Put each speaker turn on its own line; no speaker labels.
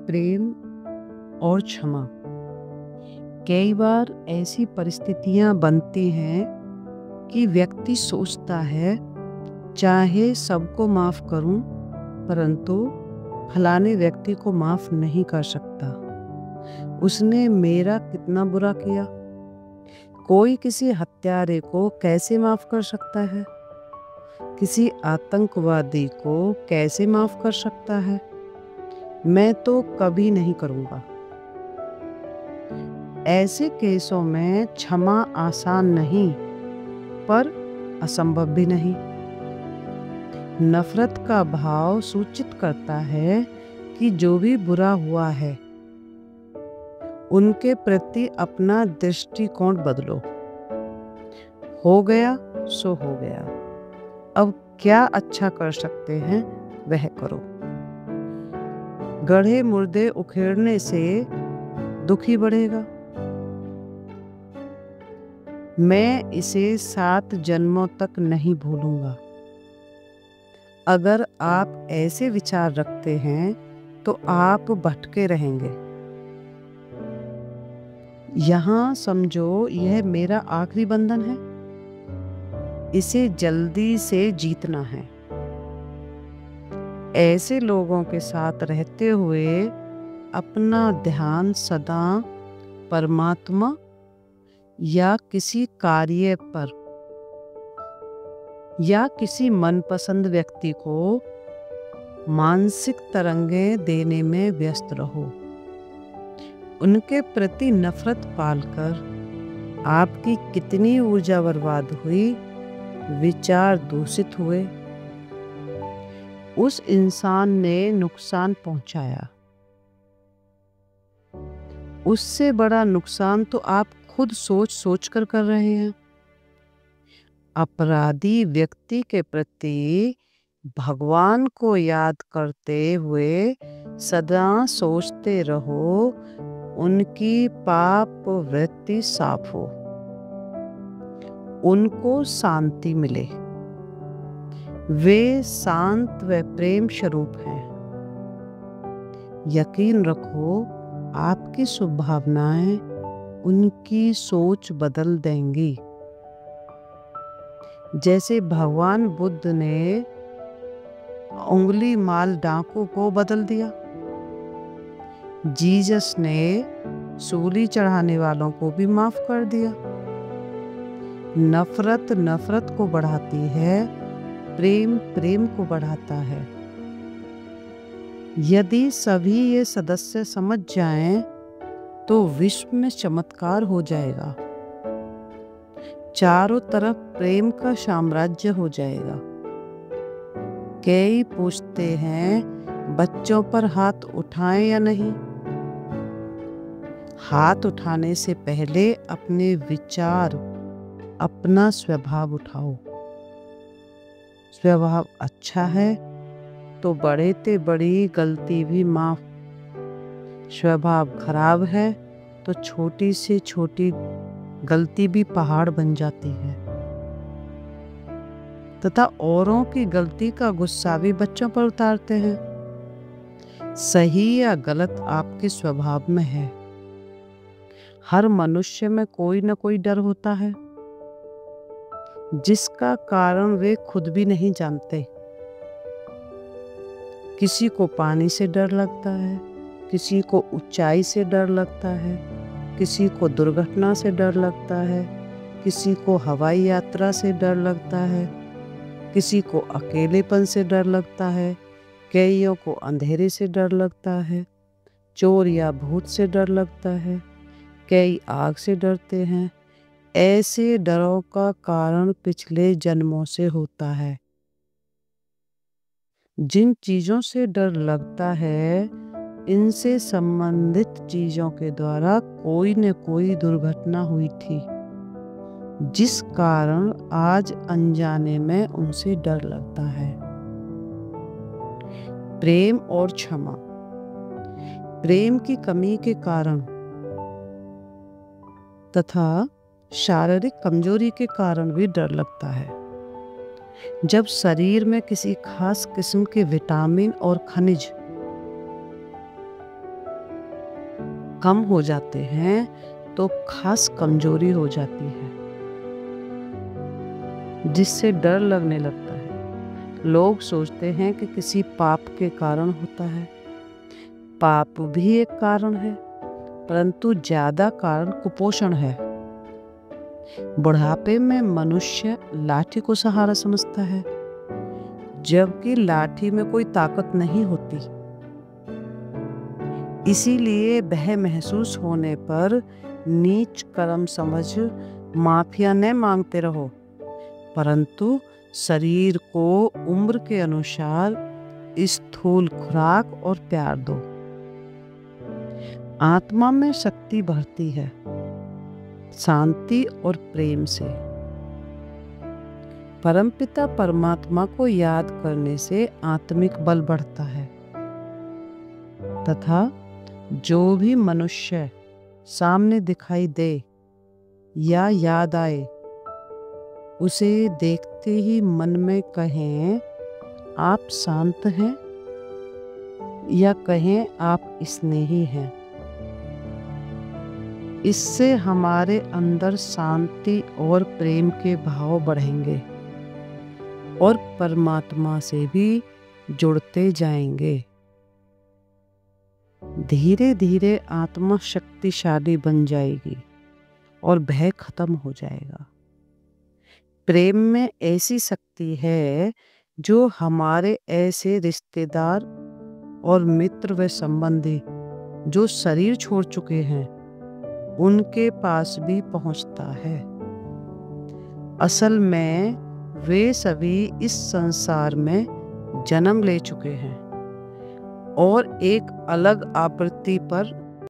प्रेम और क्षमा। कई बार ऐसी परिस्थितियां बनती हैं कि व्यक्ति सोचता है चाहे सबको माफ करूं, परंतु फलाने व्यक्ति को माफ नहीं कर सकता। उसने मेरा कितना बुरा किया। कोई किसी हत्यारे को कैसे माफ कर सकता है? किसी आतंकवादी को कैसे माफ कर सकता है? मैं तो कभी नहीं करूंगा। ऐसे केसों में क्षमा आसान नहीं, पर असंभव भी नहीं। नफरत का भाव सूचित करता है कि जो भी बुरा हुआ है उनके प्रति अपना दृष्टिकोण बदलो। हो गया सो हो गया, अब क्या अच्छा कर सकते हैं वह करो। गढ़े मुर्दे उखेड़ने से दुखी बढ़ेगा। मैं इसे 7 जन्मों तक नहीं भूलूंगा। अगर आप ऐसे विचार रखते हैं तो आप भटके रहेंगे। यहाँ समझो यह मेरा आखिरी बंधन है, इसे जल्दी से जीतना है। ऐसे लोगों के साथ रहते हुए अपना ध्यान सदा परमात्मा या किसी कार्य पर या किसी मनपसंद व्यक्ति को मानसिक तरंगें देने में व्यस्त रहो। उनके प्रति नफरत पालकर आपकी कितनी ऊर्जा बर्बाद हुई, विचार दूषित हुए। उस इंसान ने नुकसान पहुंचाया, उससे बड़ा नुकसान तो आप खुद सोच सोच कर रहे हैं। अपराधी व्यक्ति के प्रति भगवान को याद करते हुए सदा सोचते रहो, उनकी पाप वृत्ति साफ हो, उनको शांति मिले। वे शांत व प्रेम स्वरूप हैं। यकीन रखो, आपकी शुभ भावनाएं उनकी सोच बदल देंगी। जैसे भगवान बुद्ध ने उंगली माल डाकू को बदल दिया, जीसस ने सूली चढ़ाने वालों को भी माफ कर दिया। नफरत नफरत को बढ़ाती है, प्रेम प्रेम को बढ़ाता है। यदि सभी ये सदस्य समझ जाएं तो विश्व में चमत्कार हो जाएगा। चारों तरफ प्रेम का साम्राज्य हो जाएगा। कई पूछते हैं बच्चों पर हाथ उठाएं या नहीं। हाथ उठाने से पहले अपने विचार, अपना स्वभाव उठाओ। स्वभाव अच्छा है तो बड़े से बड़ी गलती भी माफ। स्वभाव खराब है तो छोटी से छोटी गलती भी पहाड़ बन जाती है, तथा औरों की गलती का गुस्सा भी बच्चों पर उतारते हैं। सही या गलत आपके स्वभाव में है। हर मनुष्य में कोई न कोई डर होता है, जिसका कारण वे खुद भी नहीं जानते। किसी को पानी से डर लगता है, किसी को ऊंचाई से डर लगता है, किसी को दुर्घटना से डर लगता है, किसी को हवाई यात्रा से डर लगता है, किसी को अकेलेपन से डर लगता है, कईयों को अंधेरे से डर लगता है, चोर या भूत से डर लगता है, कई आग से डरते हैं। ऐसे डरों का कारण पिछले जन्मों से होता है। जिन चीजों से डर लगता है, इनसे संबंधित चीजों के द्वारा कोई न कोई दुर्घटना हुई थी, जिस कारण आज अनजाने में उनसे डर लगता है। प्रेम और क्षमा। प्रेम की कमी के कारण तथा शारीरिक कमजोरी के कारण भी डर लगता है। जब शरीर में किसी खास किस्म के विटामिन और खनिज कम हो जाते हैं तो खास कमजोरी हो जाती है, जिससे डर लगने लगता है। लोग सोचते हैं कि किसी पाप के कारण होता है। पाप भी एक कारण है, परंतु ज्यादा कारण कुपोषण है। बुढ़ापे में मनुष्य लाठी को सहारा समझता है, जबकि लाठी में कोई ताकत नहीं होती। इसीलिए वह महसूस होने पर नीच कर्म समझ माफिया न मांगते रहो, परंतु शरीर को उम्र के अनुसार स्थूल खुराक और प्यार दो। आत्मा में शक्ति बढ़ती है शांति और प्रेम से। परमपिता परमात्मा को याद करने से आत्मिक बल बढ़ता है तथा जो भी मनुष्य सामने दिखाई दे या याद आए, उसे देखते ही मन में कहें आप शांत हैं या कहें आप स्नेही हैं। इससे हमारे अंदर शांति और प्रेम के भाव बढ़ेंगे और परमात्मा से भी जुड़ते जाएंगे। धीरे धीरे आत्मा शक्तिशाली बन जाएगी और भय खत्म हो जाएगा। प्रेम में ऐसी शक्ति है जो हमारे ऐसे रिश्तेदार और मित्र व संबंधी जो शरीर छोड़ चुके हैं, उनके पास भी पहुंचता है। असल में वे सभी इस संसार में जन्म ले चुके हैं और एक अलग आवृत्ति पर